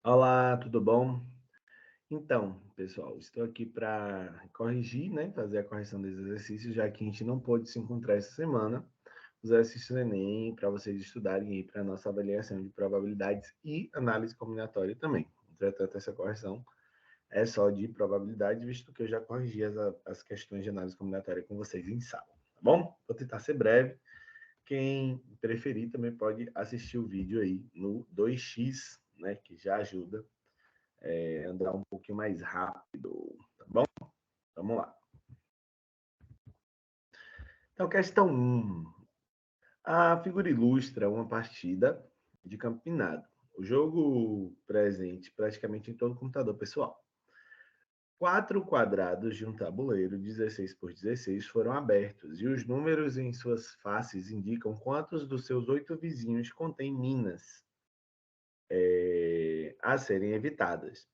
Olá, tudo bom? Então, pessoal, estou aqui para corrigir, né, fazer a correção dos exercícios, já que a gente não pôde se encontrar essa semana, os exercícios do Enem, para vocês estudarem aí para a nossa avaliação de probabilidades e análise combinatória também. Entretanto, essa correção é só de probabilidade, visto que eu já corrigi as questões de análise combinatória com vocês em sala, tá bom? Vou tentar ser breve. Quem preferir também pode assistir o vídeo aí no 2x, né, que já ajuda andar um pouquinho mais rápido, tá bom? Vamos lá. Então, questão 1. A figura ilustra uma partida de campo minado. O jogo presente praticamente em todo o computador pessoal. 4 quadrados de um tabuleiro 16 por 16 foram abertos e os números em suas faces indicam quantos dos seus 8 vizinhos contêm minas a serem evitadas.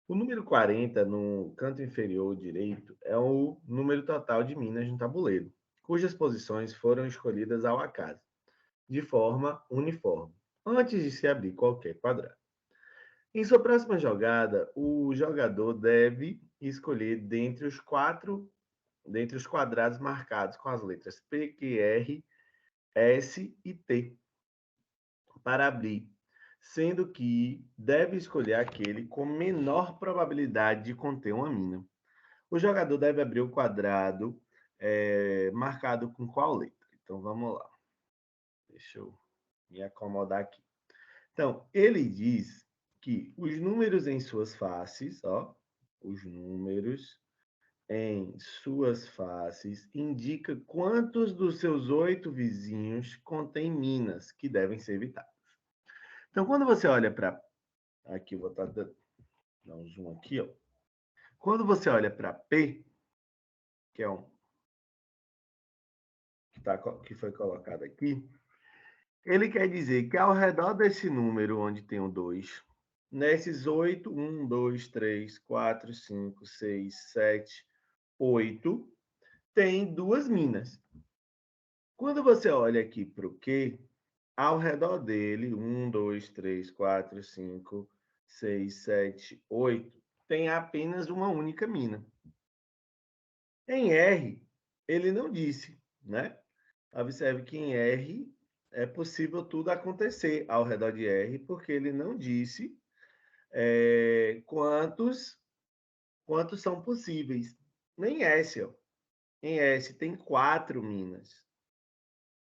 O número 40, no canto inferior direito, é o número total de minas no tabuleiro, cujas posições foram escolhidas ao acaso, de forma uniforme, antes de se abrir qualquer quadrado. Em sua próxima jogada, o jogador deve escolher dentre os quadrados marcados com as letras P, Q, R, S e T para abrir, sendo que deve escolher aquele com menor probabilidade de conter uma mina. O jogador deve abrir o quadrado marcado com qual letra? Então, vamos lá. Deixa eu me acomodar aqui. Então, ele diz que os números em suas faces, ó, os números em suas faces indica quantos dos seus 8 vizinhos contêm minas que devem ser evitadas. Então, quando você olha para... Aqui, eu vou dar um zoom aqui, ó. Quando você olha para P, que é que foi colocado aqui, ele quer dizer que ao redor desse número onde tem o 2, nesses 8, 1, 2, 3, 4, 5, 6, 7, 8, tem duas minas. Quando você olha aqui para o Q, ao redor dele, 1, 2, 3, 4, 5, 6, 7, 8, tem apenas uma única mina. Em R, ele não disse, né? Observe que em R é possível tudo acontecer ao redor de R, porque ele não disse quantos são possíveis. Nem S, ó. Em S tem 4 minas.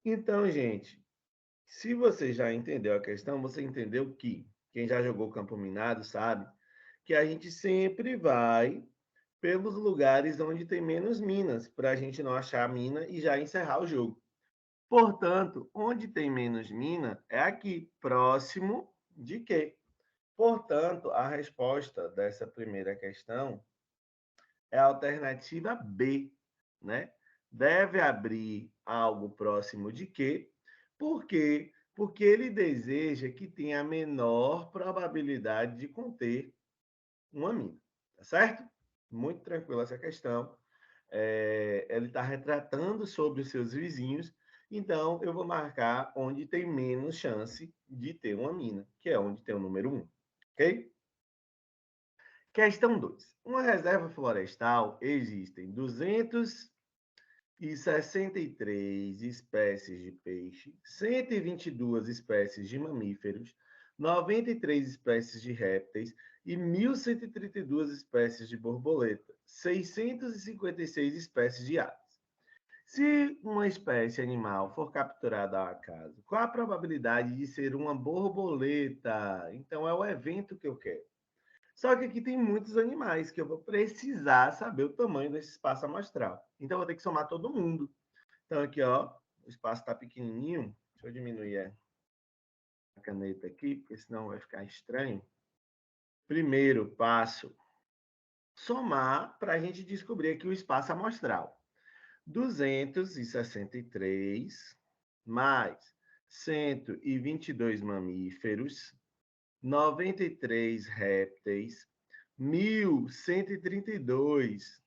Então, gente, se você já entendeu a questão, você entendeu que quem já jogou campo minado sabe que a gente sempre vai pelos lugares onde tem menos minas, para a gente não achar a mina e já encerrar o jogo. Portanto, onde tem menos mina é aqui, próximo de quê? Portanto, a resposta dessa primeira questão é a alternativa B, né? Deve abrir algo próximo de quê? Por quê? Porque ele deseja que tenha a menor probabilidade de conter uma mina, tá certo? Muito tranquila essa questão. Ele está retratando sobre os seus vizinhos, então eu vou marcar onde tem menos chance de ter uma mina, que é onde tem o número 1, ok? Questão 2. Uma reserva florestal existem 263 espécies de peixe, 122 espécies de mamíferos, 93 espécies de répteis e 1.132 espécies de borboleta, 656 espécies de aves. Se uma espécie animal for capturada ao acaso, qual a probabilidade de ser uma borboleta? Então, é o evento que eu quero. Só que aqui tem muitos animais que eu vou precisar saber o tamanho desse espaço amostral. Então, eu vou ter que somar todo mundo. Então, aqui, ó, o espaço está pequenininho. Deixa eu diminuir a caneta aqui, porque senão vai ficar estranho. Primeiro passo, somar para a gente descobrir aqui o espaço amostral. 263 mais 122 mamíferos, 93 répteis, 1.132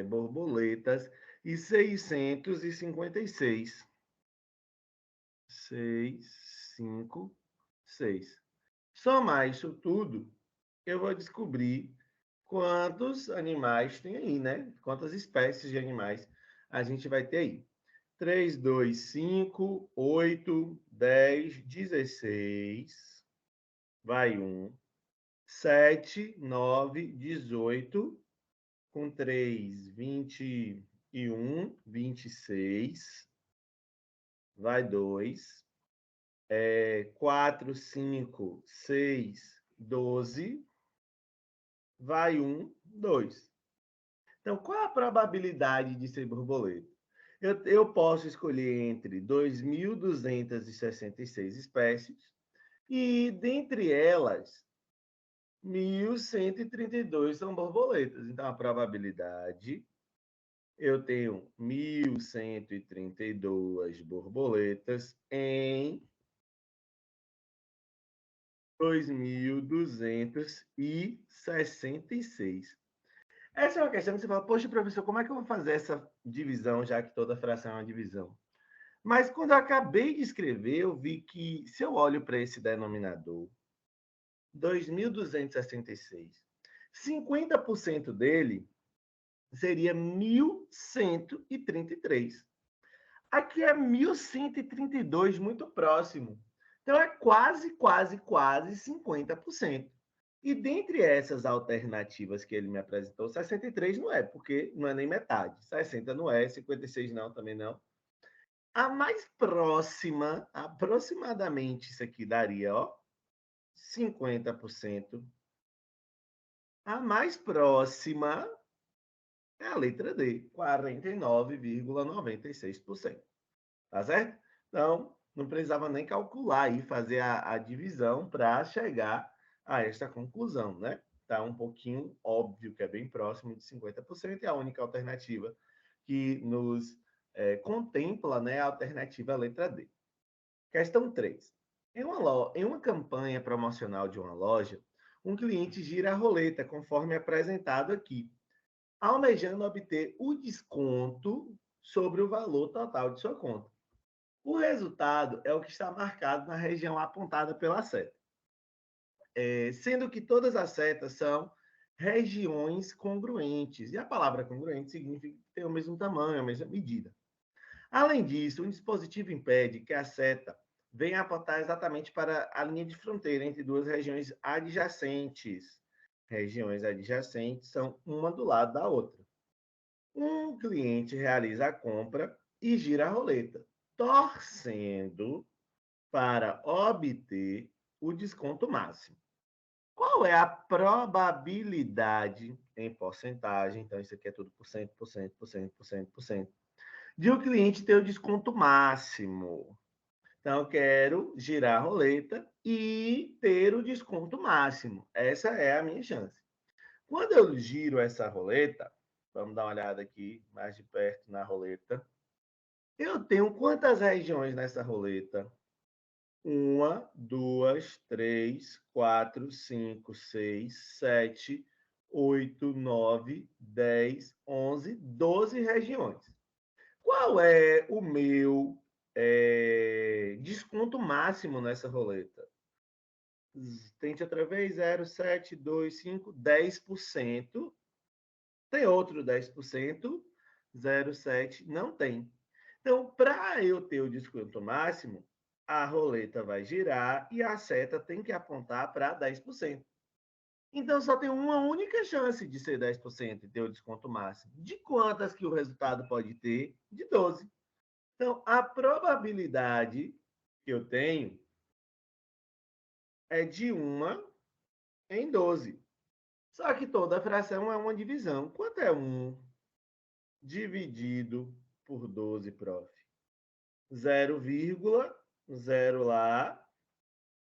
borboletas e 656 5, 6. Somar isso tudo, eu vou descobrir quantos animais tem aí, né? Quantas espécies de animais a gente vai ter aí. 3, 2, 5, 8, 10, 16. Vai 1. 7, 9, 18. Com 3, 21, 26. Vai 2. 4, 5, 6, 12. Vai 1, 2. Então, qual é a probabilidade de ser borboleta? Eu posso escolher entre 2.266 espécies e, dentre elas, 1.132 são borboletas. Então, a probabilidade, eu tenho 1.132 borboletas em 2.266. Essa é uma questão que você fala, poxa, professor, como é que eu vou fazer essa divisão, já que toda fração é uma divisão? Mas quando eu acabei de escrever, eu vi que se eu olho para esse denominador, 2.266, 50% dele seria 1.133. Aqui é 1.132, muito próximo. Então é quase, quase, quase 50%. E dentre essas alternativas que ele me apresentou, 63 não é, porque não é nem metade. 60 não é, 56 não, também não. A mais próxima, aproximadamente, isso aqui daria, ó, 50%. A mais próxima é a letra D, 49,96%. Tá certo? Então, não precisava nem calcular e fazer a divisão para chegar a esta conclusão, né? Tá um pouquinho óbvio que é bem próximo de 50%, e a única alternativa que nos contempla, né, a alternativa letra D. Questão 3. Em uma campanha promocional de uma loja, um cliente gira a roleta, conforme apresentado aqui, almejando obter o desconto sobre o valor total de sua conta. O resultado é o que está marcado na região apontada pela seta, sendo que todas as setas são regiões congruentes. E a palavra congruente significa ter o mesmo tamanho, a mesma medida. Além disso, o dispositivo impede que a seta venha apontar exatamente para a linha de fronteira entre duas regiões adjacentes. Regiões adjacentes são uma do lado da outra. Um cliente realiza a compra e gira a roleta, torcendo para obter o desconto máximo. Qual é a probabilidade em porcentagem? Então, isso aqui é tudo por cento, por cento, por cento, por cento, por cento, de o cliente ter o desconto máximo. Então, eu quero girar a roleta e ter o desconto máximo. Essa é a minha chance. Quando eu giro essa roleta, vamos dar uma olhada aqui mais de perto na roleta. Eu tenho quantas regiões nessa roleta? 1, 2, 3, 4, 5, 6, 7, 8, 9, 10, 11, 12 regiões. Qual é o meu desconto máximo nessa roleta? Tente outra vez, 0, 7, 2, 5, 10%. Tem outro 10%, 0,7, não tem. Então, para eu ter o desconto máximo, a roleta vai girar e a seta tem que apontar para 10%. Então, só tem uma única chance de ser 10% e ter o desconto máximo. De quantas que o resultado pode ter? De 12. Então, a probabilidade que eu tenho é de 1 em 12. Só que toda fração é uma divisão. Quanto é 1 dividido por 12, prof? 0,0 lá.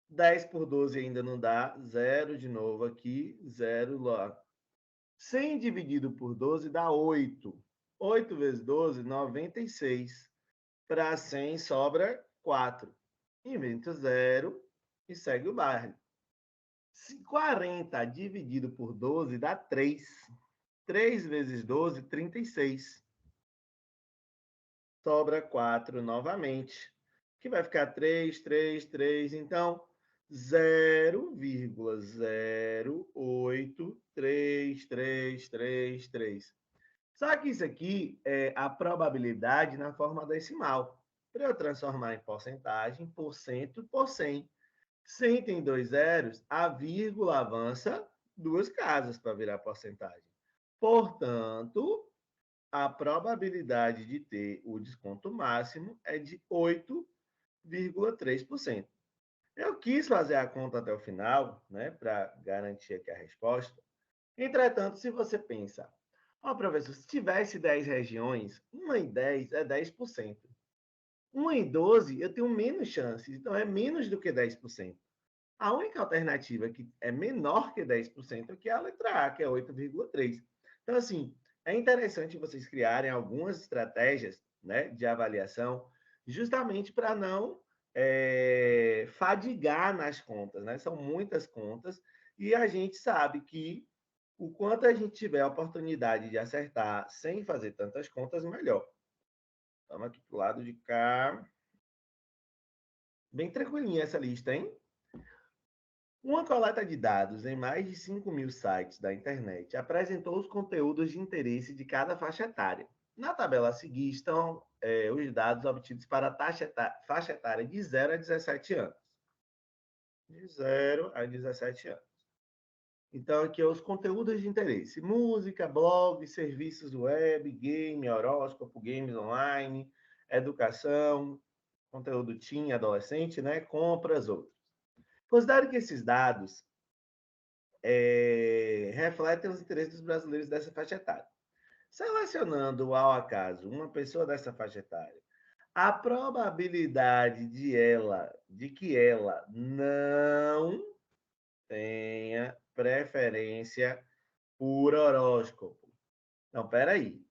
10 por 12 ainda não dá. 0 de novo aqui. 0 lá. 100 dividido por 12 dá 8. 8 vezes 12, 96. Para 100 sobra 4. Inventa 0 e segue o baile. 40 dividido por 12 dá 3. 3 vezes 12, 36. Sobra 4 novamente. que vai ficar 3, 3, 3. Então, 0,0833333. Só que isso aqui é a probabilidade na forma decimal. Para eu transformar em porcentagem, por cento por 100. 100 tem dois zeros, a vírgula avança duas casas para virar porcentagem. Portanto, a probabilidade de ter o desconto máximo é de 8,3%. Eu quis fazer a conta até o final, né, para garantir aqui a resposta. Entretanto, se você pensa, ó, professor, se tivesse 10 regiões, 1 em 10 é 10%. 1 em 12 eu tenho menos chances, então é menos do que 10%. A única alternativa que é menor que 10% é que é a letra A, que é 8,3%. Então, assim, é interessante vocês criarem algumas estratégias, né, de avaliação, justamente para não fadigar nas contas, né? São muitas contas e a gente sabe que o quanto a gente tiver a oportunidade de acertar sem fazer tantas contas, melhor. Vamos aqui para o lado de cá. Bem tranquilinha essa lista, hein? Uma coleta de dados em mais de 5.000 sites da internet apresentou os conteúdos de interesse de cada faixa etária. Na tabela a seguir estão os dados obtidos para a faixa etária de 0 a 17 anos. De 0 a 17 anos. Então, aqui os conteúdos de interesse: música, blog, serviços web, game, horóscopo, games online, educação, conteúdo teen, adolescente, né? Compras, outros. Considere que esses dados refletem os interesses dos brasileiros dessa faixa etária. Selecionando ao acaso uma pessoa dessa faixa etária, a probabilidade de que ela não tenha preferência por horóscopo. Não, peraí.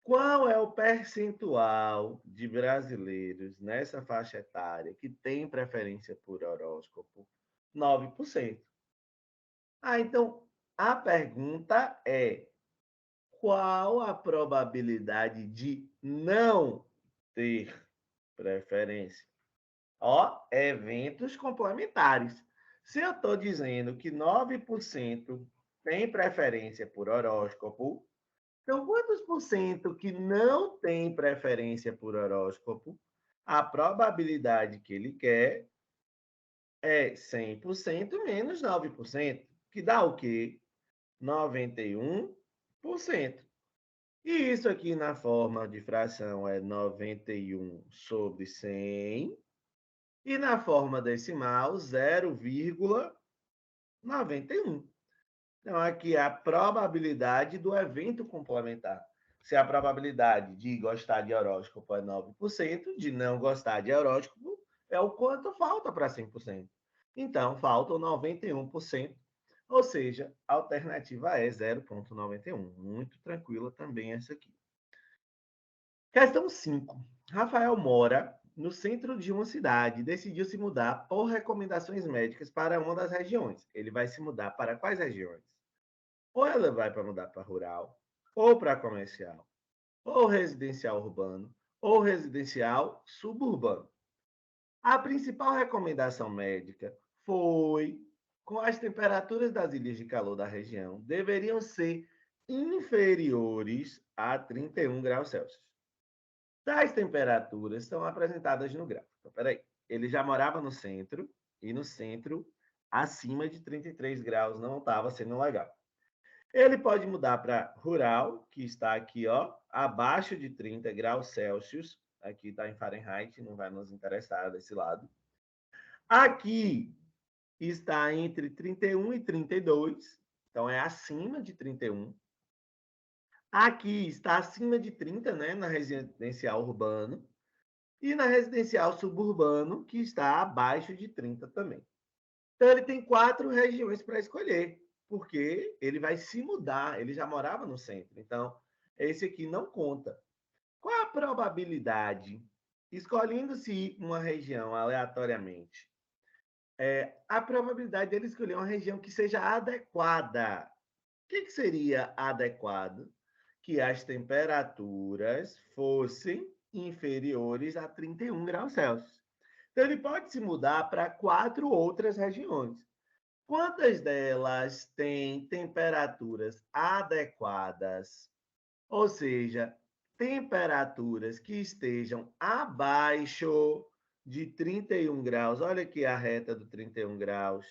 Qual é o percentual de brasileiros nessa faixa etária que tem preferência por horóscopo? 9%. Ah, então a pergunta é: qual a probabilidade de não ter preferência? Ó, eventos complementares. Se eu estou dizendo que 9% tem preferência por horóscopo, então quantos por cento que não tem preferência por horóscopo? A probabilidade que ele quer é 100% menos 9%, que dá o quê? 91%. E isso aqui na forma de fração é 91 sobre 100. E na forma decimal, 0,91. Então, aqui é a probabilidade do evento complementar. Se a probabilidade de gostar de horóscopo é 9%, de não gostar de horóscopo é o quanto falta para 100%. Então, faltam 91%, ou seja, a alternativa é 0,91. Muito tranquila também essa aqui. Questão 5. Rafael mora no centro de uma cidade e decidiu se mudar por recomendações médicas para uma das regiões. Ele vai se mudar para quais regiões? Ou ela vai para mudar para rural, ou para comercial, ou residencial urbano, ou residencial suburbano. A principal recomendação médica foi com as temperaturas das ilhas de calor da região deveriam ser inferiores a 31 graus Celsius. Tais temperaturas são apresentadas no gráfico. Então, peraí, ele já morava no centro, e no centro, acima de 33 graus, não estava sendo legal. Ele pode mudar para rural, que está aqui, ó, abaixo de 30 graus Celsius. Aqui está em Fahrenheit, não vai nos interessar desse lado. Aqui está entre 31 e 32, então é acima de 31. Aqui está acima de 30, né, na residencial urbano. E na residencial suburbano, que está abaixo de 30 também. Então, ele tem 4 regiões para escolher, porque ele vai se mudar, ele já morava no centro. Então, esse aqui não conta. Qual a probabilidade, escolhendo-se uma região aleatoriamente, a probabilidade dele escolher uma região que seja adequada? O que seria adequado? Que as temperaturas fossem inferiores a 31 graus Celsius. Então, ele pode se mudar para 4 outras regiões. Quantas delas têm temperaturas adequadas? Ou seja, temperaturas que estejam abaixo de 31 graus. Olha aqui a reta do 31 graus.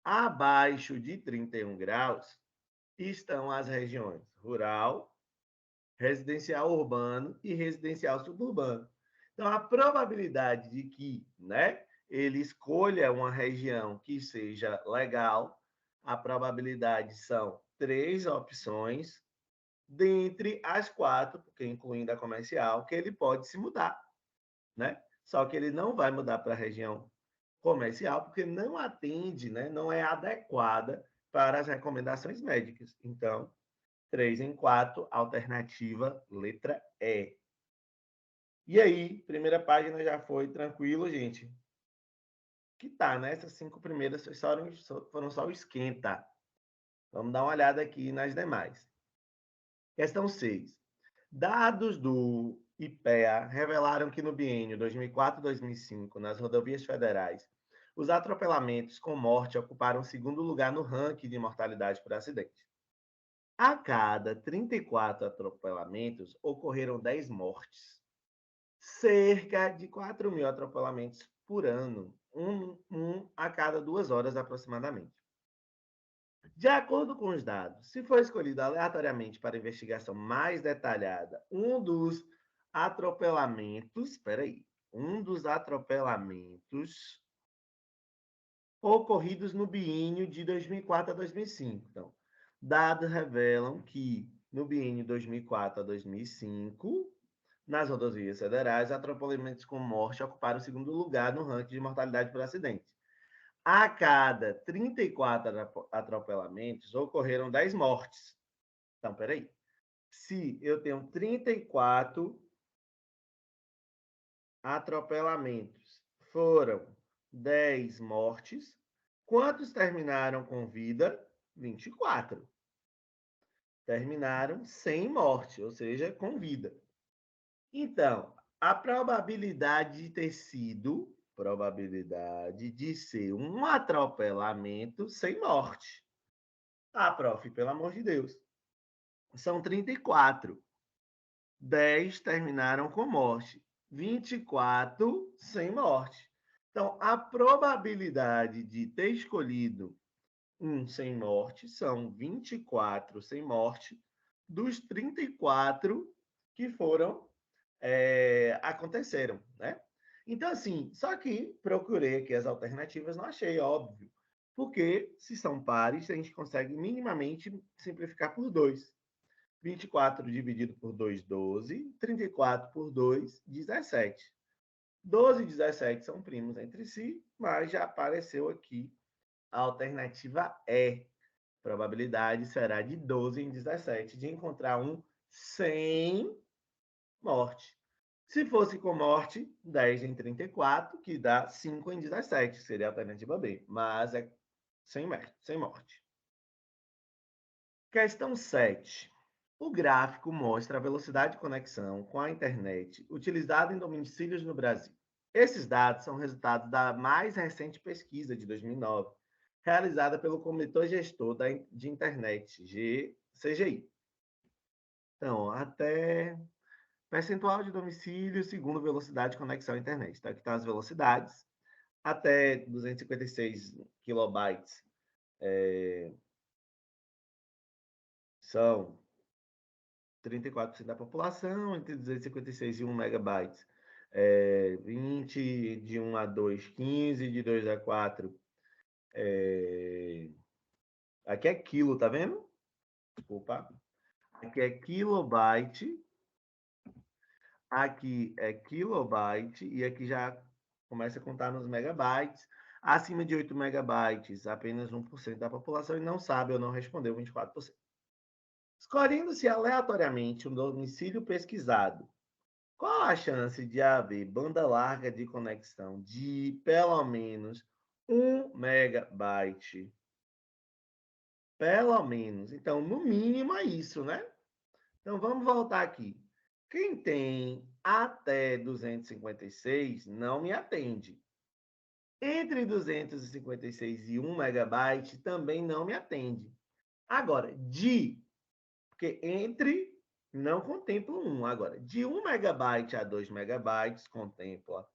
Abaixo de 31 graus estão as regiões rural, residencial urbano e residencial suburbano. Então, a probabilidade de que, né, ele escolha uma região que seja legal, a probabilidade são 3 opções, dentre as 4, porque incluindo a comercial, que ele pode se mudar, né? Só que ele não vai mudar para a região comercial, porque não atende, né, não é adequada para as recomendações médicas. Então, 3 em 4, alternativa letra E. E aí, primeira página já foi tranquilo, gente? Que tá, né? Essas 5 primeiras foram só o esquenta. Vamos dar uma olhada aqui nas demais. Questão 6. Dados do IPEA revelaram que no biênio 2004-2005, nas rodovias federais, os atropelamentos com morte ocuparam o segundo lugar no ranking de mortalidade por acidente. A cada 34 atropelamentos, ocorreram 10 mortes. Cerca de 4.000 atropelamentos por ano, um a cada 2 horas aproximadamente. De acordo com os dados, se for escolhido aleatoriamente para investigação mais detalhada, um dos atropelamentos ocorridos no biênio de 2004 a 2005. Então, dados revelam que no biênio 2004 a 2005, nas rodovias federais, atropelamentos com morte ocuparam o segundo lugar no ranking de mortalidade por acidente. A cada 34 atropelamentos, ocorreram 10 mortes. Então, peraí. Se eu tenho 34 atropelamentos, foram 10 mortes, quantos terminaram com vida? 24. Terminaram sem morte, ou seja, com vida. Então, a probabilidade de ser um atropelamento sem morte. Ah, prof, pelo amor de Deus. São 34. 10 terminaram com morte. 24 sem morte. Então, a probabilidade de ter escolhido um sem morte são 24 sem morte dos 34 que aconteceram, né? Então, assim, só que procurei aqui as alternativas, não achei, óbvio. Porque se são pares, a gente consegue minimamente simplificar por 2. 24 dividido por 2, 12. 34 por 2, 17. 12 e 17 são primos entre si, mas já apareceu aqui a alternativa E. Probabilidade será de 12 em 17 de encontrar um sem morte. Se fosse com morte, 10 em 34, que dá 5 em 17, seria a alternativa B, mas é sem morte. Questão 7. O gráfico mostra a velocidade de conexão com a internet utilizada em domicílios no Brasil. Esses dados são resultados da mais recente pesquisa de 2009, realizada pelo Comitê Gestor de Internet, CGI. Então, até percentual de domicílio segundo velocidade de conexão à internet. Então, aqui estão as velocidades. Até 256 kilobytes são 34% da população, entre 256 e 1 megabytes, 20, de 1 a 2, 15, de 2 a 4. Aqui é quilo, tá vendo? Opa. Aqui é kilobyte, aqui é kilobyte, e aqui já começa a contar nos megabytes. Acima de 8 megabytes, apenas 1% da população, e não sabe ou não respondeu 24%. Escolhendo-se aleatoriamente um domicílio pesquisado, qual a chance de haver banda larga de conexão de pelo menos 1 megabyte? Pelo menos. Então, no mínimo é isso, né? Então, vamos voltar aqui. Quem tem até 256 não me atende. Entre 256 e 1 megabyte também não me atende. Agora, porque entre não contempla 1. Agora, de 1 megabyte a 2 megabytes contempla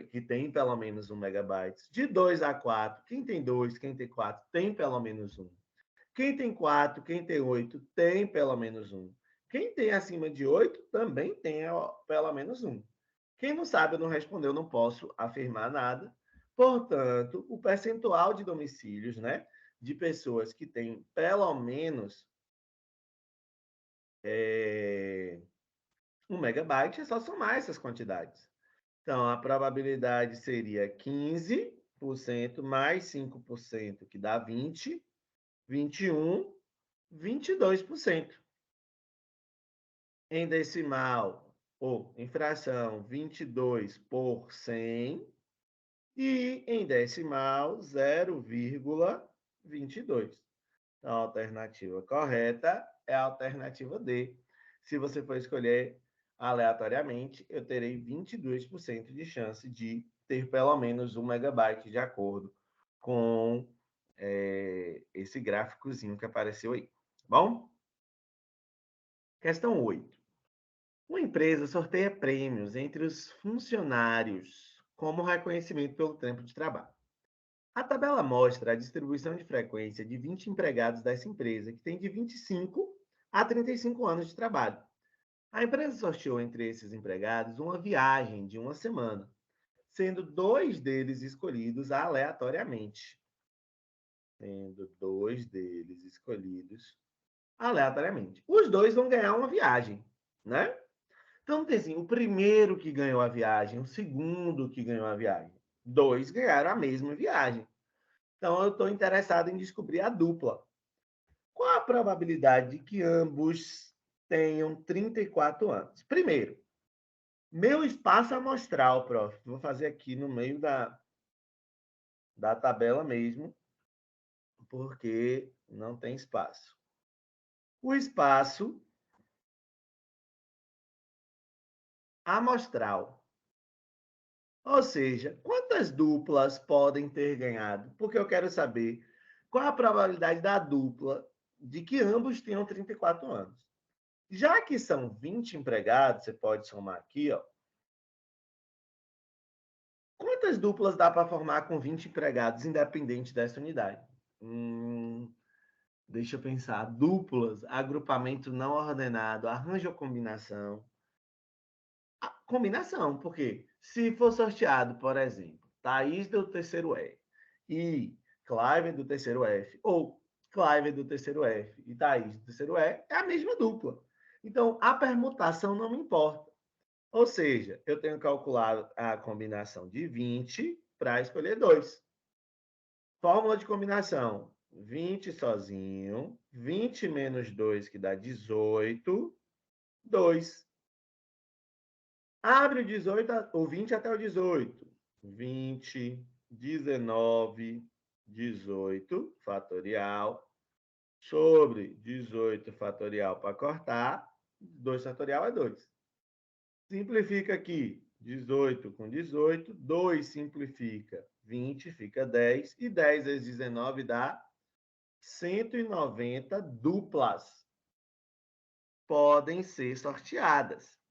que tem pelo menos 1 megabyte. De 2 a 4, quem tem 2, quem tem 4, tem pelo menos 1. Quem tem 4, quem tem 8, tem pelo menos 1. Quem tem acima de 8, também tem pelo menos 1. Quem não sabe ou não respondeu, não posso afirmar nada. Portanto, o percentual de domicílios, né, de pessoas que têm pelo menos 1 megabyte, é só somar essas quantidades. Então, a probabilidade seria 15% mais 5%, que dá 20, 21, 22%. Em decimal, ou em fração, 22 por 100. E em decimal, 0,22. Então, a alternativa correta é a alternativa D. Se você for escolher aleatoriamente, eu terei 22% de chance de ter pelo menos 1 megabyte, de acordo com esse gráficozinho que apareceu aí. Bom? Questão 8. Uma empresa sorteia prêmios entre os funcionários como reconhecimento pelo tempo de trabalho. A tabela mostra a distribuição de frequência de 20 empregados dessa empresa, que tem de 25 a 35 anos de trabalho. A empresa sorteou entre esses empregados uma viagem de uma semana, sendo 2 deles escolhidos aleatoriamente. Os 2 vão ganhar uma viagem, né? Então, tem assim, o primeiro que ganhou a viagem, o segundo que ganhou a viagem. 2 ganharam a mesma viagem. Então, eu estou interessado em descobrir a dupla. Qual a probabilidade de que ambos tenham 34 anos? Primeiro, meu espaço amostral, prof. Vou fazer aqui no meio da tabela mesmo, porque não tem espaço. O espaço amostral. Ou seja, quantas duplas podem ter ganhado? Porque eu quero saber qual a probabilidade da dupla de que ambos tenham 34 anos. Já que são 20 empregados, você pode somar aqui, ó. Quantas duplas dá para formar com 20 empregados, independente dessa unidade? Deixa eu pensar. Duplas, agrupamento não ordenado, arranjo ou combinação? Combinação, porque se for sorteado, por exemplo, Thaís do terceiro E e Clive do terceiro F, ou Clive do terceiro F e Thaís do terceiro E, é a mesma dupla. Então, a permutação não me importa. Ou seja, eu tenho que calcular a combinação de 20 para escolher 2. Fórmula de combinação: 20 sozinho, 20 menos 2, que dá 18, 2. Abre o 18, o 20 até o 18. 20, 19, 18 fatorial sobre 18 fatorial para cortar. 2 fatorial é 2. Simplifica aqui. 18 com 18. 2 simplifica. 20 fica 10. E 10 vezes 19 dá 190 duplas. Podem ser sorteadas.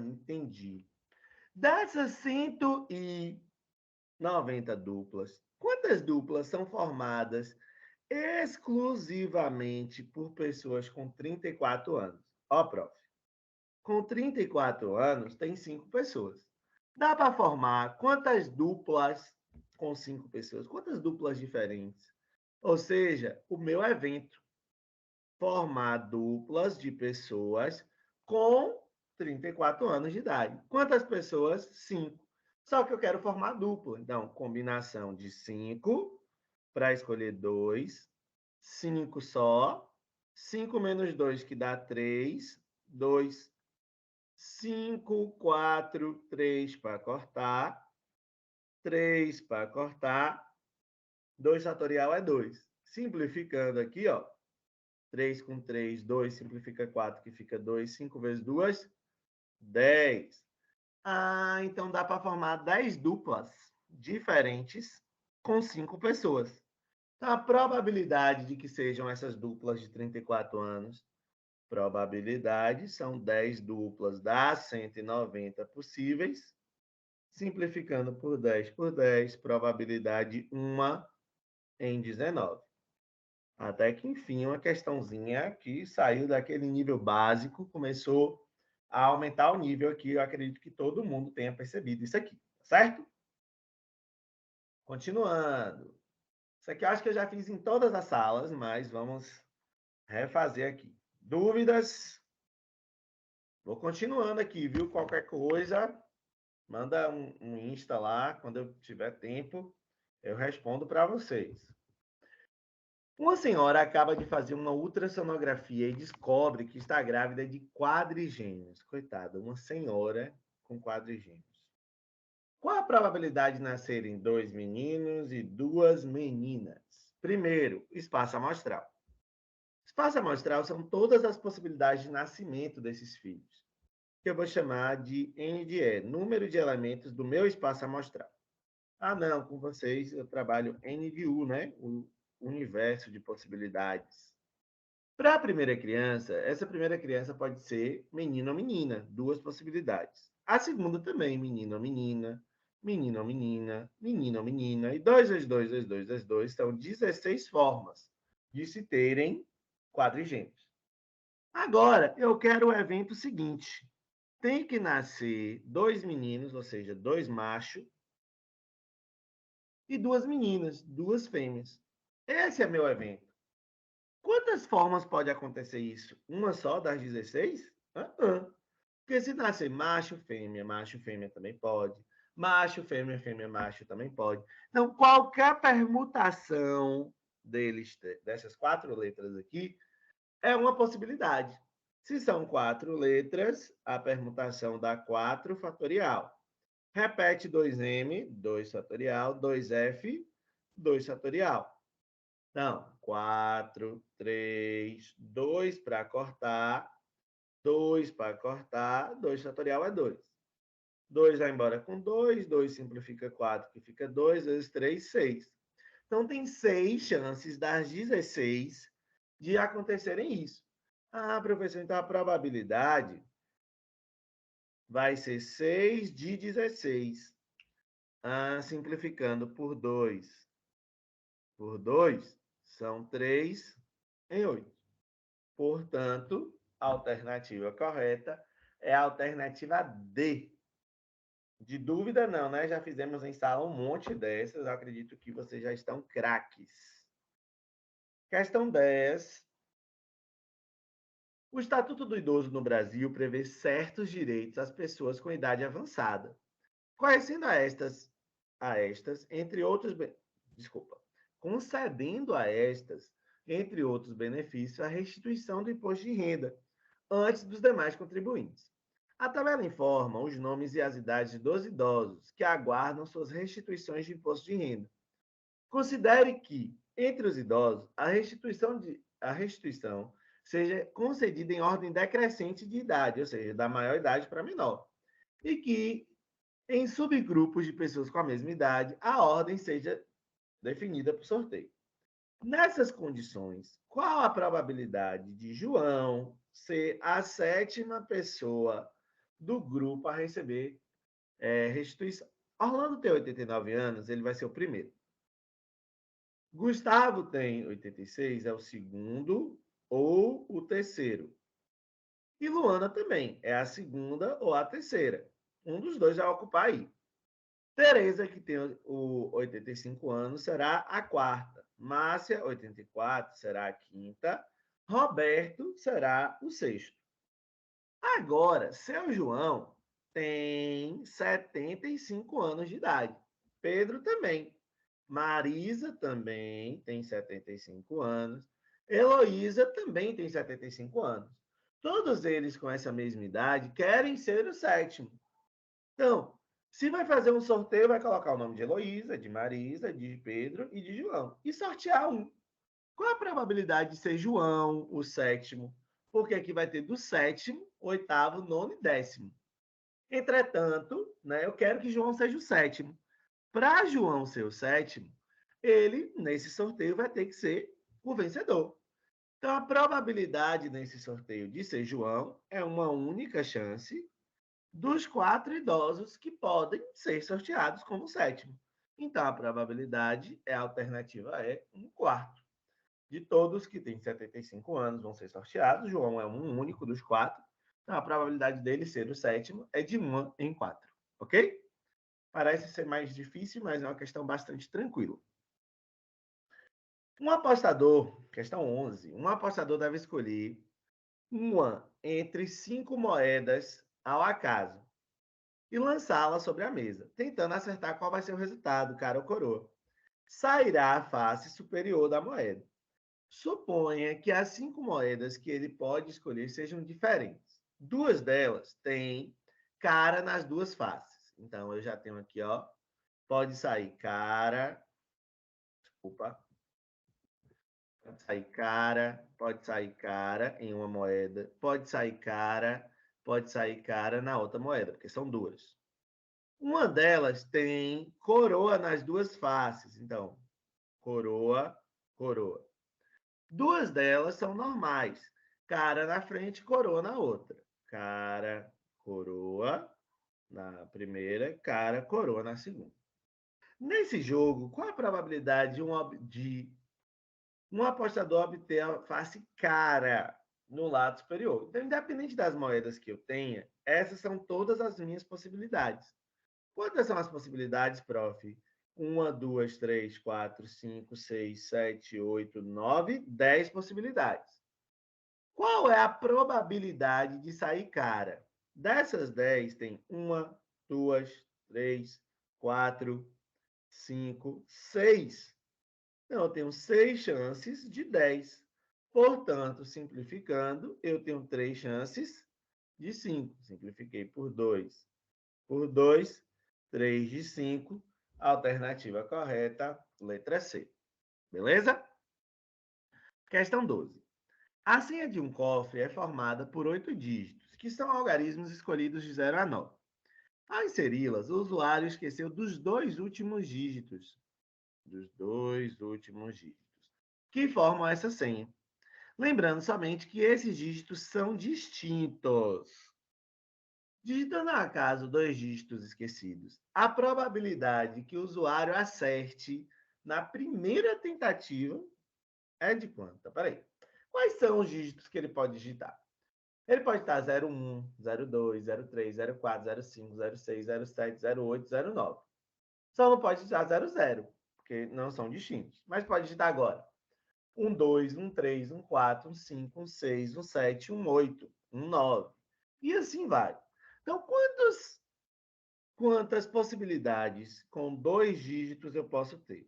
Entendi. Dessas 190 duplas, quantas duplas são formadas exclusivamente por pessoas com 34 anos? Ó, prof. Com 34 anos, tem 5 pessoas. Dá para formar quantas duplas com 5 pessoas? Quantas duplas diferentes? Ou seja, o meu evento, formar duplas de pessoas com 34 anos de idade. Quantas pessoas? 5. Só que eu quero formar dupla. Então, combinação de 5 para escolher 2. 5 só. 5 menos 2, que dá 3. 2. 5, 4, 3 para cortar. 3 para cortar. 2 fatorial é 2. Simplificando aqui, ó. 3 com 3, 2 simplifica 4, que fica 2. 5 vezes 2, 10. Então dá para formar 10 duplas diferentes com 5 pessoas. Então, a probabilidade de que sejam essas duplas de 34 anos, probabilidade são 10 duplas das 190 possíveis, simplificando por 10, probabilidade 1 em 19. Até que, enfim, uma questãozinha que saiu daquele nível básico, começou a aumentar o nível aqui. Eu acredito que todo mundo tenha percebido isso aqui, certo? Continuando. Isso aqui eu acho que eu já fiz em todas as salas, mas vamos refazer aqui. Dúvidas? Vou continuando aqui, viu? Qualquer coisa, manda um Insta lá, quando eu tiver tempo, eu respondo para vocês. Uma senhora acaba de fazer uma ultrassonografia e descobre que está grávida de quadrigêmeos. Coitada, uma senhora com quadrigêmeos. Qual a probabilidade de nascerem 2 meninos e 2 meninas? Primeiro, espaço amostral. Espaço amostral são todas as possibilidades de nascimento desses filhos, que eu vou chamar de N de E, número de elementos do meu espaço amostral. Não, com vocês eu trabalho N de U, né? O universo de possibilidades. Para a primeira criança, essa primeira criança pode ser menino ou menina, duas possibilidades. A segunda também, menino ou menina, menino ou menina, menino ou menina. E 2 vezes 2 vezes 2 vezes 2 são 16 formas de se terem quadrigêmeos. Agora, eu quero o evento seguinte. Tem que nascer 2 meninos, ou seja, 2 machos, e 2 meninas, 2 fêmeas. Esse é meu evento. Quantas formas pode acontecer isso? Uma só das 16? Porque se nascer macho, fêmea também pode. Macho, fêmea, macho também pode. Então, qualquer permutação dessas 4 letras aqui, é uma possibilidade. Se são 4 letras, a permutação dá 4 fatorial. Repete 2m, 2 fatorial, 2f, 2 fatorial. Então, 4, 3, 2 para cortar, 2 para cortar, 2 fatorial é 2. 2 vai embora com 2, 2 simplifica 4, que fica 2 vezes 3, 6. Então, tem 6 chances das 16 de acontecerem isso. Professor, então a probabilidade vai ser 6 de 16. Simplificando por 2 são 3 em 8. Portanto, a alternativa correta é a alternativa D. De dúvida não, né? Já fizemos em sala um monte dessas. Eu acredito que vocês já estão craques. Questão 10. O Estatuto do Idoso no Brasil prevê certos direitos às pessoas com idade avançada. Quais sendo entre outros... Desculpa. Concedendo a estas, entre outros benefícios, a restituição do imposto de renda antes dos demais contribuintes. A tabela informa os nomes e as idades dos idosos que aguardam suas restituições de imposto de renda. Considere que, entre os idosos, a restituição seja concedida em ordem decrescente de idade, ou seja, da maior idade para a menor, e que, em subgrupos de pessoas com a mesma idade, a ordem seja definida por sorteio. Nessas condições, qual a probabilidade de João ser a 7ª pessoa do grupo a receber restituição? Orlando tem 89 anos, ele vai ser o primeiro. Gustavo tem 86, é o segundo ou o terceiro. E Luana também, é a segunda ou a terceira. Um dos dois vai ocupar aí. Tereza, que tem 85 anos, será a quarta. Márcia, 84, será a quinta. Roberto será o sexto. Agora, seu João tem 75 anos de idade. Pedro também. Marisa também tem 75 anos. Heloísa também tem 75 anos. Todos eles com essa mesma idade querem ser o sétimo. Então, se vai fazer um sorteio, vai colocar o nome de Heloísa, de Marisa, de Pedro e de João. E sortear um. Qual a probabilidade de ser João, o sétimo? Porque aqui vai ter do sétimo, oitavo, nono e 10º. Entretanto, né, eu quero que João seja o sétimo. Para João ser o sétimo, ele, nesse sorteio, vai ter que ser o vencedor. Então, a probabilidade nesse sorteio de ser João é uma única chance dos 4 idosos que podem ser sorteados como sétimo. Então, a probabilidade é a alternativa é 1/4. De todos que têm 75 anos vão ser sorteados, João é um único dos 4. Então, a probabilidade dele ser o sétimo é de 1/4. Ok? Parece ser mais difícil, mas é uma questão bastante tranquila. Um apostador, questão 11, um apostador deve escolher uma entre 5 moedas ao acaso e lançá-la sobre a mesa, tentando acertar qual vai ser o resultado, cara ou coroa. Sairá a face superior da moeda. Suponha que as 5 moedas que ele pode escolher sejam diferentes. 2 delas têm cara nas 2 faces. Então, eu já tenho aqui, ó, pode sair cara, desculpa, pode sair cara em uma moeda, pode sair cara na outra moeda, porque são 2. Uma delas tem coroa nas 2 faces, então, coroa, coroa. 2 delas são normais, cara na frente, coroa na outra. Cara, coroa na primeira, cara, coroa na segunda. Nesse jogo, qual a probabilidade de um apostador obter a face cara no lado superior? Então, independente das moedas que eu tenha, essas são todas as minhas possibilidades. Quantas são as possibilidades, prof? 1, 2, 3, 4, 5, 6, 7, 8, 9, 10 possibilidades. Qual é a probabilidade de sair cara? Dessas 10, tem 1, 2, 3, 4, 5, 6. Então, eu tenho 6 chances de 10. Portanto, simplificando, eu tenho 3 chances de 5. Simplifiquei por 2. Por 2, 3 de 5. Alternativa correta, letra C. Beleza? Questão 12. A senha de um cofre é formada por 8 dígitos, que são algarismos escolhidos de 0 a 9. Ao inseri-las, o usuário esqueceu dos 2 últimos dígitos. Que formam essa senha. Lembrando somente que esses dígitos são distintos. Digitando ao acaso 2 dígitos esquecidos, a probabilidade que o usuário acerte na primeira tentativa é de quanto? Peraí. Quais são os dígitos que ele pode digitar? Ele pode estar 01, 02, 03, 04, 05, 06, 07, 08, 09. Só não pode digitar 00, porque não são distintos. Mas pode digitar agora 12, 13, 14, 15, 16, 17, 18, 19. E assim vai. Então, quantas possibilidades com 2 dígitos eu posso ter?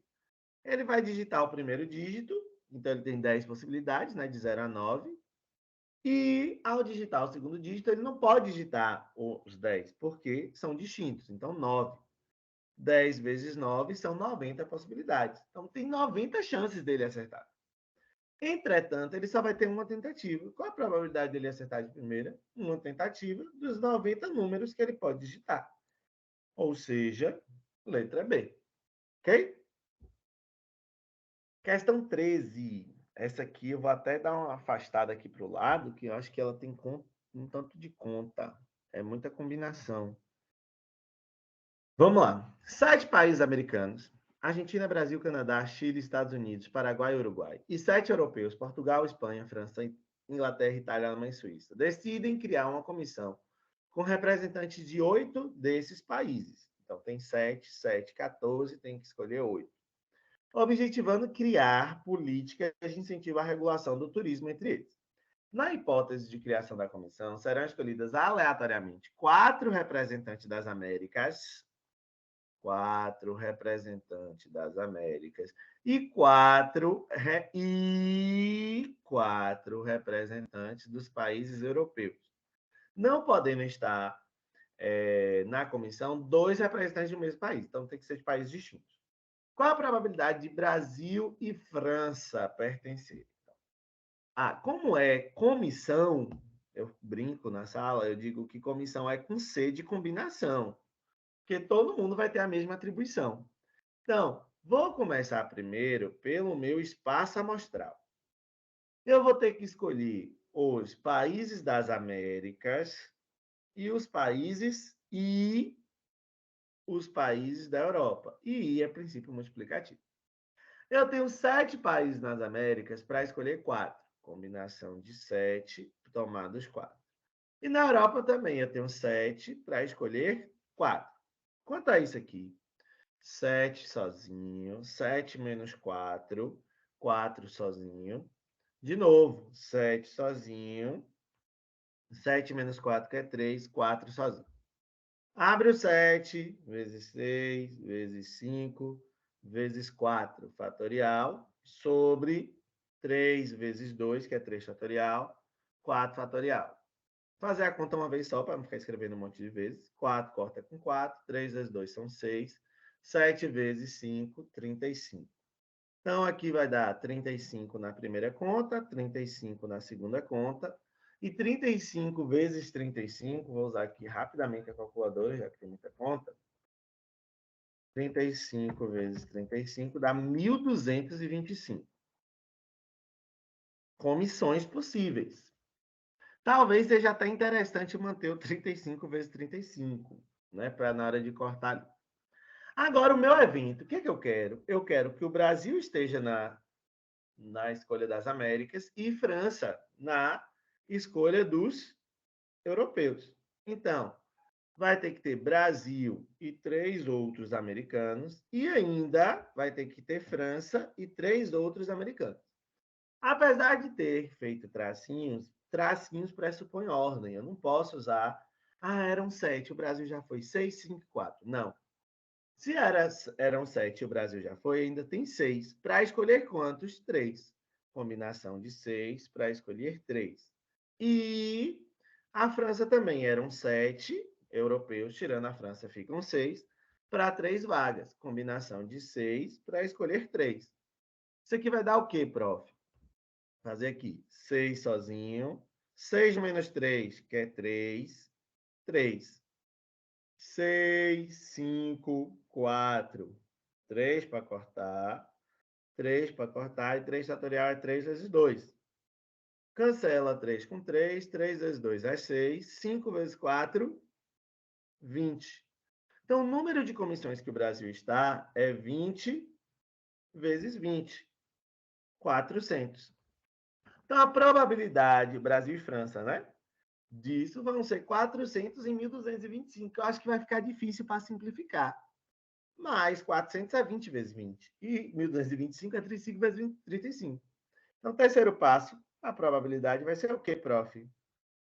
Ele vai digitar o primeiro dígito, então ele tem 10 possibilidades, né, de 0 a 9. E ao digitar o segundo dígito, ele não pode digitar os 10, porque são distintos. Então, 9. 10 vezes 9 são 90 possibilidades. Então, tem 90 chances dele acertar. Entretanto, ele só vai ter uma tentativa. Qual a probabilidade dele acertar de primeira? Uma tentativa dos 90 números que ele pode digitar. Ou seja, letra B. Ok? Questão 13. Essa aqui eu vou até dar uma afastada aqui para o lado, que eu acho que ela tem um tanto de conta. É muita combinação. Vamos lá. 7 países americanos: Argentina, Brasil, Canadá, Chile, Estados Unidos, Paraguai e Uruguai. E 7 europeus: Portugal, Espanha, França, Inglaterra, Itália, Alemanha e Suíça. Decidem criar uma comissão com representantes de 8 desses países. Então, tem 7, 7, 14, tem que escolher 8. Objetivando criar políticas de incentivo à regulação do turismo entre eles. Na hipótese de criação da comissão, serão escolhidas aleatoriamente 4 representantes das Américas, 4 representantes das Américas e 4 representantes dos países europeus. Não podendo estar na comissão 2 representantes do mesmo país, então tem que ser de países distintos. Qual a probabilidade de Brasil e França pertencerem? Como é comissão, eu brinco na sala, eu digo que comissão é com C de combinação, porque todo mundo vai ter a mesma atribuição. Então, vou começar primeiro pelo meu espaço amostral. Eu vou ter que escolher os países das Américas e os países da Europa. E I é princípio multiplicativo. Eu tenho 7 países nas Américas para escolher 4. Combinação de 7 tomados 4. E na Europa também eu tenho 7 para escolher 4. Quanto a isso aqui? 7 sozinho, 7 menos 4, 4 sozinho. De novo, 7 sozinho, 7 menos 4 que é 3, 4 sozinho. Abre o 7, vezes 6, vezes 5, vezes 4 fatorial, sobre 3 vezes 2, que é 3 fatorial, 4 fatorial. Fazer a conta uma vez só, para não ficar escrevendo um monte de vezes. 4 corta com 4, 3 vezes 2 são 6, 7 vezes 5, 35. Então, aqui vai dar 35 na primeira conta, 35 na segunda conta, e 35 vezes 35, vou usar aqui rapidamente a calculadora, já que tem muita conta. 35 vezes 35 dá 1.225 comissões possíveis. Talvez seja até interessante manter o 35 vezes 35, né, para na hora de cortar. Agora, o meu evento, o que é que eu quero? Eu quero que o Brasil esteja na escolha das Américas e França na escolha dos europeus. Então, vai ter que ter Brasil e 3 outros americanos e ainda vai ter que ter França e 3 outros americanos. Apesar de ter feito tracinhos, tracinhos pressupõem ordem. Eu não posso usar, eram 7, o Brasil já foi 6, 5, 4. Não. Se eram 7, o Brasil já foi, ainda tem 6. Para escolher quantos? 3. Combinação de 6 para escolher 3. E a França também eram 7 europeus, tirando a França ficam 6, para 3 vagas. Combinação de 6 para escolher 3. Isso aqui vai dar o quê, prof? Fazer aqui 6 sozinho. 6 menos 3, que é 3. 3. 6, 5, 4. 3 para cortar. 3 para cortar. E 3 fatorial é 3 vezes 2. Cancela 3 com 3. 3 vezes 2 é 6. 5 vezes 4, 20. Então, o número de comissões que o Brasil está é 20 vezes 20. 400. Então, a probabilidade, Brasil e França, né? Disso vão ser 400 em 1.225. Eu acho que vai ficar difícil para simplificar. Mas 400 é 20 vezes 20. E 1.225 é 35 vezes 20, 35. Então, terceiro passo, a probabilidade vai ser o quê, prof?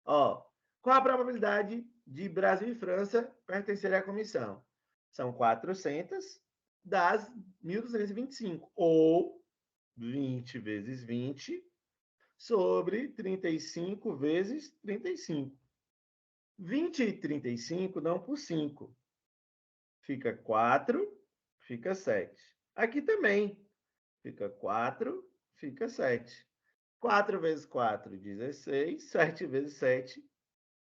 Ó, qual a probabilidade de Brasil e França pertencerem à comissão? São 400 das 1.225. Ou 20 vezes 20 sobre 35 vezes 35. 20 e 35 dão por 5. Fica 4, fica 7. Aqui também. Fica 4, fica 7. 4 vezes 4, 16. 7 vezes 7,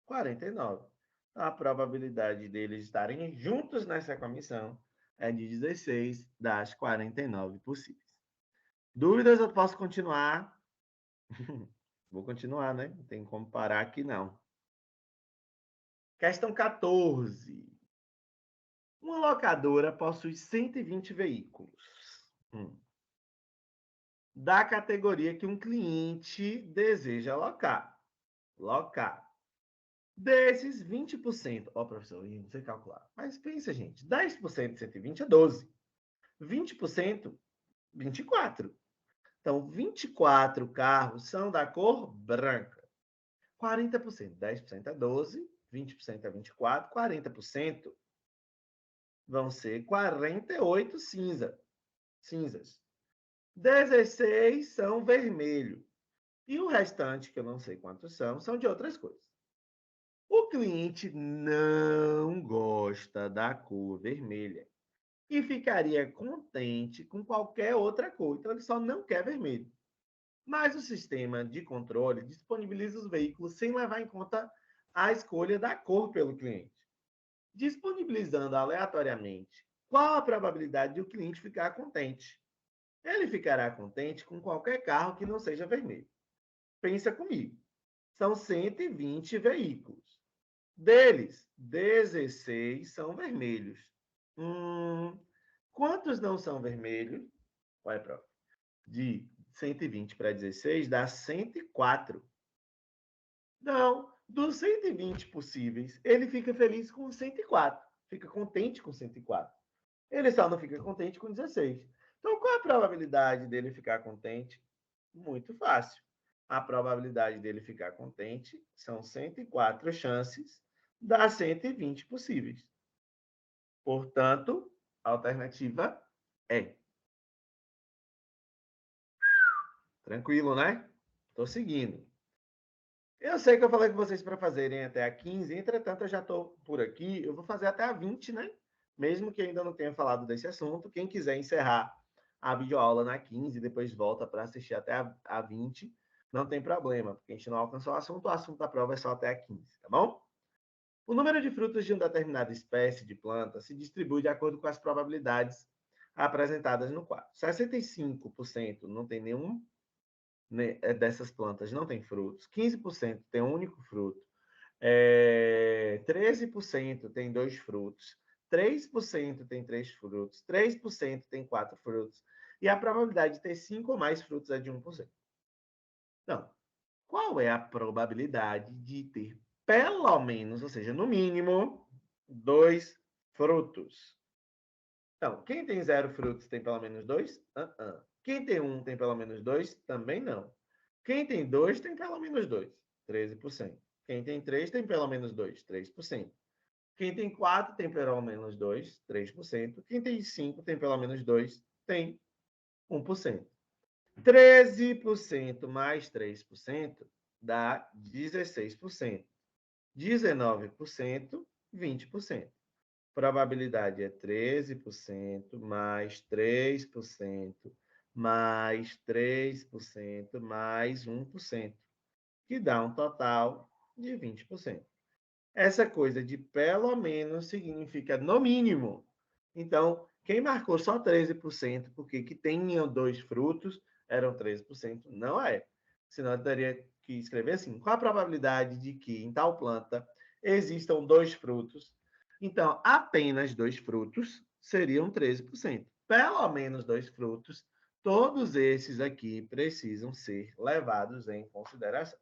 49. A probabilidade deles estarem juntos nessa comissão é de 16 das 49 possíveis. Dúvidas? Eu posso continuar? Vou continuar, né? Não tem como parar aqui, não. Questão 14. Uma locadora possui 120 veículos. Da categoria que um cliente deseja locar. Desses 20%, ó, professor, eu não sei calcular, mas pensa, gente, 10% de 120 é 12. 20%, 24. Então, 24 carros são da cor branca. 40%, 10% é 12, 20% é 24, 40% vão ser 48 cinzas. 16 são vermelho. E o restante, que eu não sei quantos são de outras cores. O cliente não gosta da cor vermelha e ficaria contente com qualquer outra cor. Então, ele só não quer vermelho. Mas o sistema de controle disponibiliza os veículos sem levar em conta a escolha da cor pelo cliente, disponibilizando aleatoriamente qual a probabilidade de o cliente ficar contente. Ele ficará contente com qualquer carro que não seja vermelho. Pensa comigo. São 120 veículos. Deles, 16 são vermelhos. Quantos não são vermelhos? Olha, prof. De 120 para 16 dá 104. Não, dos 120 possíveis, ele fica feliz com 104. Fica contente com 104. Ele só não fica contente com 16. Então, qual a probabilidade dele ficar contente? Muito fácil. A probabilidade dele ficar contente são 104 chances das 120 possíveis. Portanto, a alternativa é. Tranquilo, né? Estou seguindo. Eu sei que eu falei com vocês para fazerem até a 15, entretanto, eu já estou por aqui. Eu vou fazer até a 20, né? Mesmo que ainda não tenha falado desse assunto. Quem quiser encerrar a videoaula na 15, depois volta para assistir até a 20, não tem problema, porque a gente não alcançou o assunto da prova é só até a 15, tá bom? O número de frutos de uma determinada espécie de planta se distribui de acordo com as probabilidades apresentadas no quadro. 65% não tem nenhum dessas plantas não tem frutos, 15% tem um único fruto, 13% tem 2 frutos, 3% tem 3 frutos, 3% tem 4 frutos, e a probabilidade de ter 5 ou mais frutos é de 1%. Então, qual é a probabilidade de ter pelo menos, ou seja, no mínimo, 2 frutos? Então, quem tem 0 frutos tem pelo menos 2? Quem tem 1 tem pelo menos 2? Também não. Quem tem 2 tem pelo menos 2, 13%. Quem tem 3 tem pelo menos 2, 3%. Quem tem 4 tem pelo menos 2, 3%. Quem tem 5 tem pelo menos 2, tem 1%. 13% mais 3% dá 16%. 19%, 20%. Probabilidade é 13% mais 3% mais 3% mais 1%, que dá um total de 20%. Essa coisa de pelo menos significa no mínimo. Então, quem marcou só 13%, porque que tenham 2 frutos, eram 13%, não é. Senão eu teria que escrever assim: qual a probabilidade de que em tal planta existam 2 frutos? Então, apenas 2 frutos seriam 13%. Pelo menos 2 frutos, todos esses aqui precisam ser levados em consideração.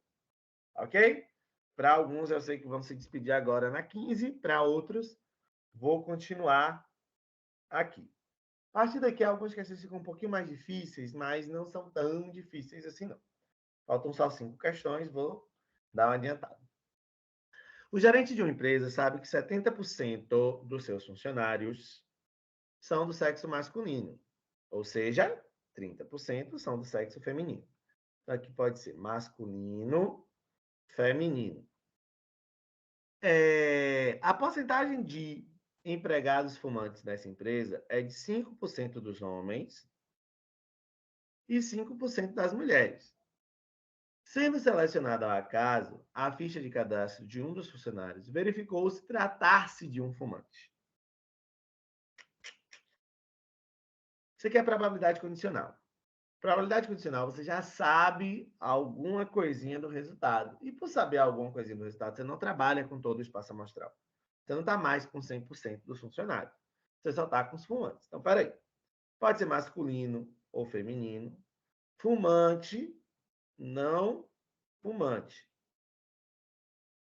Ok? Para alguns, eu sei que vão se despedir agora na 15, para outros, vou continuar aqui. A partir daqui, alguns questões ficam um pouquinho mais difíceis, mas não são tão difíceis assim, não. Faltam só 5 questões, vou dar uma adiantada. O gerente de uma empresa sabe que 70% dos seus funcionários são do sexo masculino, ou seja, 30% são do sexo feminino. Então, aqui pode ser masculino, feminino. A porcentagem de empregados fumantes nessa empresa é de 5% dos homens e 5% das mulheres. Sendo selecionado ao acaso, a ficha de cadastro de um dos funcionários verificou se tratar-se de um fumante. Isso aqui é a probabilidade condicional. Probabilidade condicional, você já sabe alguma coisinha do resultado. E por saber alguma coisinha do resultado, você não trabalha com todo o espaço amostral. Você não está mais com 100% dos funcionários. Você só está com os fumantes. Então, peraí. Pode ser masculino ou feminino. Fumante, não fumante.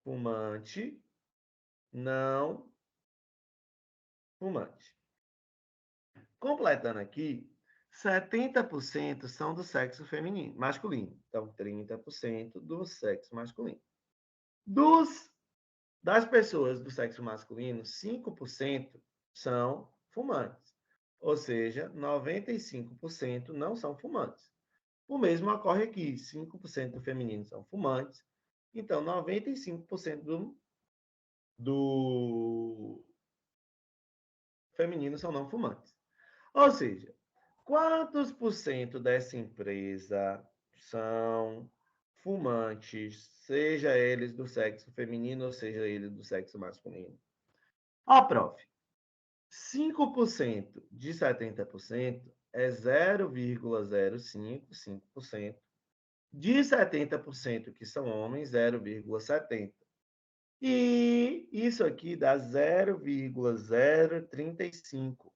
Fumante, não fumante. Completando aqui, 70% são do sexo feminino, masculino. Então, 30% do sexo masculino. Das pessoas do sexo masculino, 5% são fumantes. Ou seja, 95% não são fumantes. O mesmo ocorre aqui: 5% do feminino são fumantes. Então, 95% do feminino são não fumantes. Ou seja, quantos por cento dessa empresa são fumantes, seja eles do sexo feminino ou seja eles do sexo masculino. Ó, prof, 5% de 70% é 0,05, 5%. De 70% que são homens, 0,70. E isso aqui dá 0,035,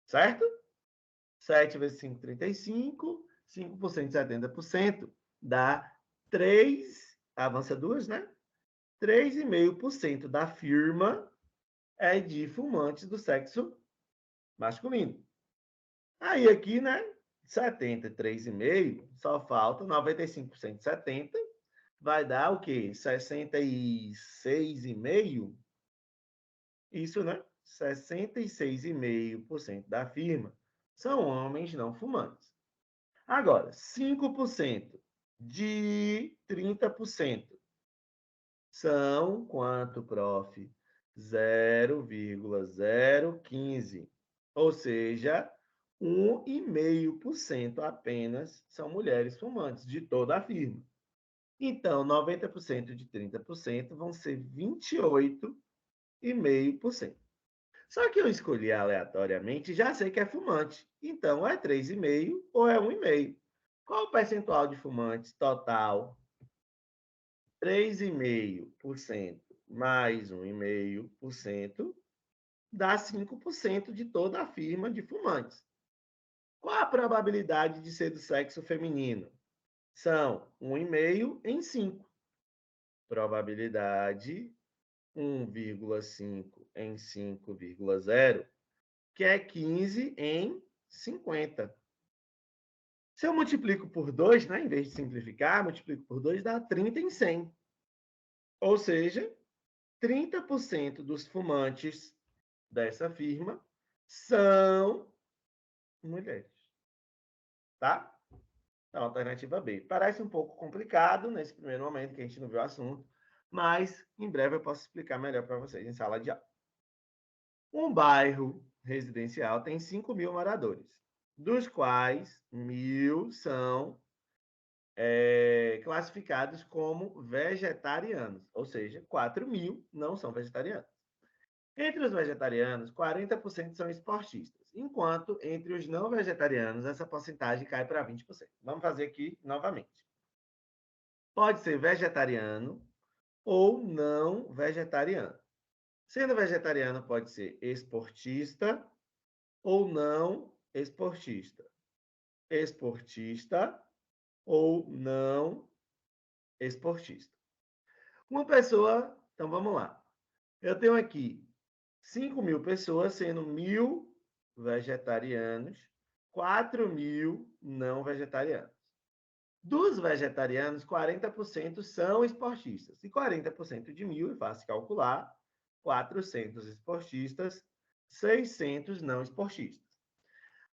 certo? 7 vezes 5, 35. 5% de 70% dá 3, avança 2, né? 3,5% da firma é de fumantes do sexo masculino. Aí aqui, né? 73,5, só falta 95% de 70, vai dar o quê? 66,5? Isso, né? 66,5% da firma são homens não fumantes. Agora, 5% de 30% são quanto, prof? 0,015. Ou seja, 1,5% apenas são mulheres fumantes de toda a firma. Então, 90% de 30% vão ser 28,5%. Só que eu escolhi aleatoriamente e já sei que é fumante. Então, é 3,5 ou é 1,5. Qual o percentual de fumantes total? 3,5% mais 1,5% dá 5% de toda a firma de fumantes. Qual a probabilidade de ser do sexo feminino? São 1,5 em 5. Probabilidade 1,5 em 5,0, que é 15 em 50. Se eu multiplico por 2, né, em vez de simplificar, multiplico por 2, dá 30 em 100. Ou seja, 30% dos fumantes dessa firma são mulheres. Tá? Então, alternativa B. Parece um pouco complicado nesse primeiro momento que a gente não viu o assunto, mas em breve eu posso explicar melhor para vocês em sala de aula. Um bairro residencial tem 5.000 moradores, dos quais 1.000 são classificados como vegetarianos, ou seja, 4.000 não são vegetarianos. Entre os vegetarianos, 40% são esportistas, enquanto entre os não vegetarianos essa porcentagem cai para 20%. Vamos fazer aqui novamente. Pode ser vegetariano ou não vegetariano. Sendo vegetariano, pode ser esportista ou não esportista. Esportista ou não esportista. Uma pessoa, então vamos lá. Eu tenho aqui 5.000 pessoas, sendo 1.000 vegetarianos, 4.000 não vegetarianos. Dos vegetarianos, 40% são esportistas. E 40% de 1.000, é fácil calcular, 400 esportistas, 600 não esportistas.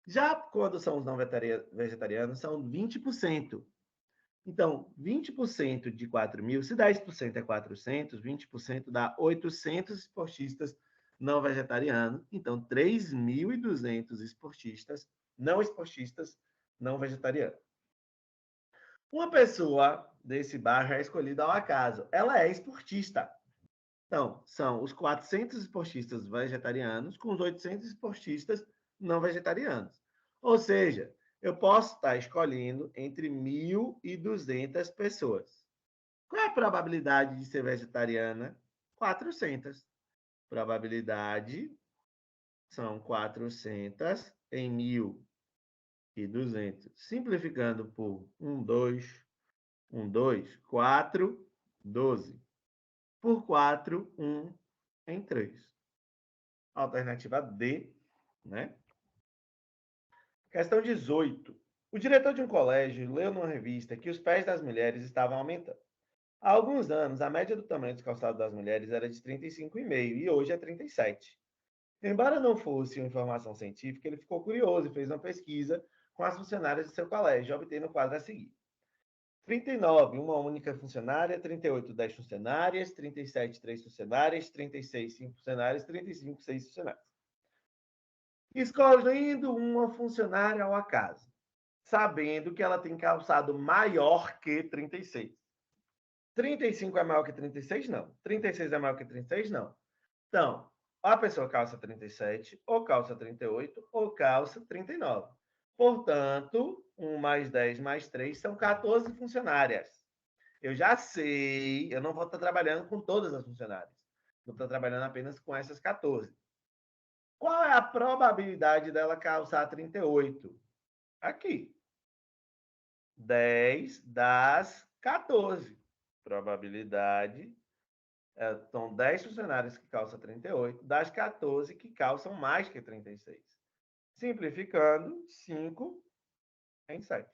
Já quando são os não vegetarianos, são 20%. Então, 20% de 4.000, se 10% é 400, 20% dá 800 esportistas não vegetarianos. Então, 3.200 esportistas não vegetarianos. Uma pessoa desse bairro é escolhida ao acaso. Ela é esportista. Então, são os 400 esportistas vegetarianos com os 800 esportistas não vegetarianos. Ou seja, eu posso estar escolhendo entre 1.200 pessoas. Qual é a probabilidade de ser vegetariana? 400. Probabilidade são 400 em 1.200. Simplificando por 1, 2, 1, 2, 4, 12. Por 4, 1 em 3. Alternativa D, né? Questão 18. O diretor de um colégio leu numa revista que os pés das mulheres estavam aumentando. Há alguns anos, a média do tamanho dos calçados das mulheres era de 35,5 e hoje é 37. Embora não fosse uma informação científica, ele ficou curioso e fez uma pesquisa com as funcionárias do seu colégio, obtendo o quadro a seguir. 39, uma única funcionária, 38, 10 funcionárias, 37, 3 funcionárias, 36, 5 funcionárias, 35, 6 funcionários. Escolhendo uma funcionária ao acaso. sabendo que ela tem calçado maior que 36. 35 é maior que 36? Não. 36 é maior que 36? Não. Então, a pessoa calça 37, ou calça 38, ou calça 39. Portanto, 1 mais 10 mais 3 são 14 funcionárias. Eu já sei, eu não vou estar trabalhando com todas as funcionárias. Vou estar trabalhando apenas com essas 14. Qual é a probabilidade dela calçar 38? Aqui. 10 das 14. Probabilidade. São 10 funcionários que calçam 38, das 14 que calçam mais que 36. Simplificando, 5 em 7.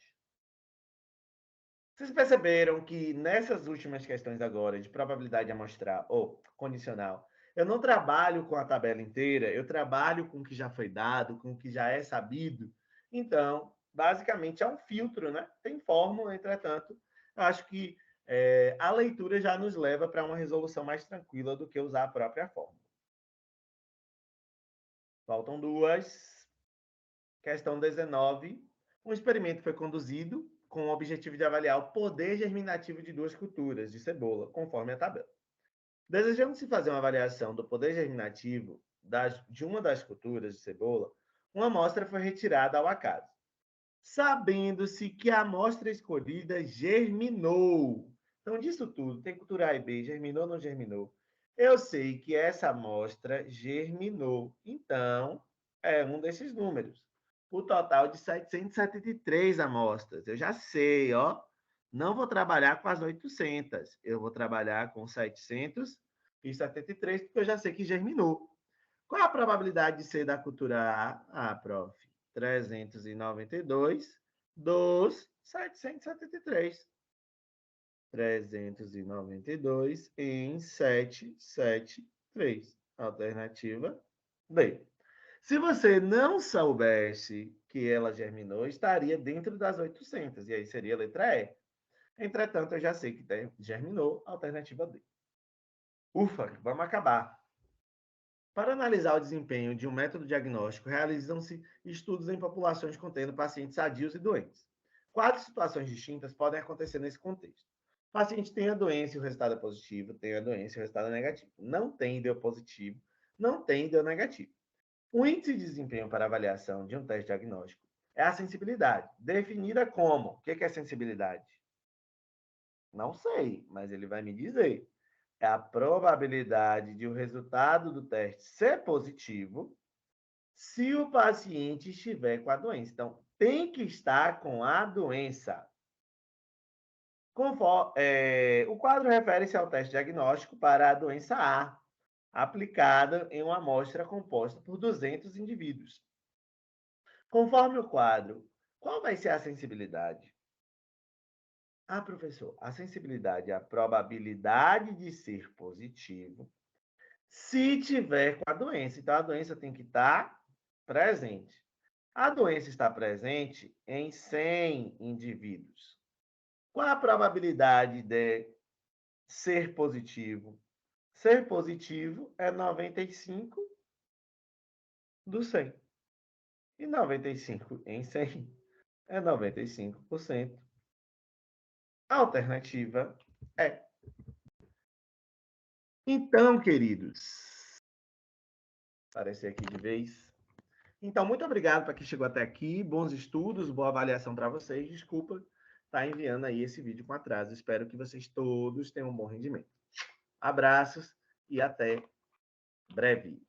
Vocês perceberam que nessas últimas questões agora, de probabilidade amostral ou condicional, eu não trabalho com a tabela inteira, eu trabalho com o que já foi dado, com o que já é sabido. Então, basicamente, é um filtro, né? Tem fórmula, entretanto, acho que a leitura já nos leva para uma resolução mais tranquila do que usar a própria fórmula. Faltam duas. Questão 19. Um experimento foi conduzido com o objetivo de avaliar o poder germinativo de duas culturas de cebola, conforme a tabela. Desejando-se fazer uma avaliação do poder germinativo de uma das culturas de cebola, uma amostra foi retirada ao acaso, sabendo-se que a amostra escolhida germinou. Então, disso tudo, tem cultura A e B, germinou ou não germinou? Eu sei que essa amostra germinou. Então, é um desses números. O total de 773 amostras. Eu já sei, ó. Não vou trabalhar com as 800. Eu vou trabalhar com 773, porque eu já sei que germinou. Qual a probabilidade de ser da cultura A? Ah, prof. 392 dos 773. 392 em 773. Alternativa B. Se você não soubesse que ela germinou, estaria dentro das 800, e aí seria a letra E. Entretanto, eu já sei que germinou, alternativa D. Ufa, vamos acabar. Para analisar o desempenho de um método diagnóstico, realizam-se estudos em populações contendo pacientes sadios e doentes. 4 situações distintas podem acontecer nesse contexto. O paciente tem a doença e o resultado é positivo, tem a doença e o resultado é negativo. Não tem e deu positivo, não tem e deu negativo. O índice de desempenho para avaliação de um teste diagnóstico é a sensibilidade, definida como. O que é sensibilidade? Não sei, mas ele vai me dizer. É a probabilidade de o resultado do teste ser positivo se o paciente estiver com a doença. Então, tem que estar com a doença. O quadro refere-se ao teste diagnóstico para a doença A, aplicada em uma amostra composta por 200 indivíduos. Conforme o quadro, qual vai ser a sensibilidade? Ah, professor, a sensibilidade é a probabilidade de ser positivo se tiver com a doença. Então, a doença tem que estar presente. A doença está presente em 100 indivíduos. Qual a probabilidade de ser positivo? Ser positivo é 95 do 100. E 95 em 100 é 95%. A alternativa é. Então, queridos, aparecer aqui de vez. Então, muito obrigado para quem chegou até aqui. Bons estudos, boa avaliação para vocês. Desculpa estar enviando aí esse vídeo com atraso. Espero que vocês todos tenham um bom rendimento. Abraços e até breve.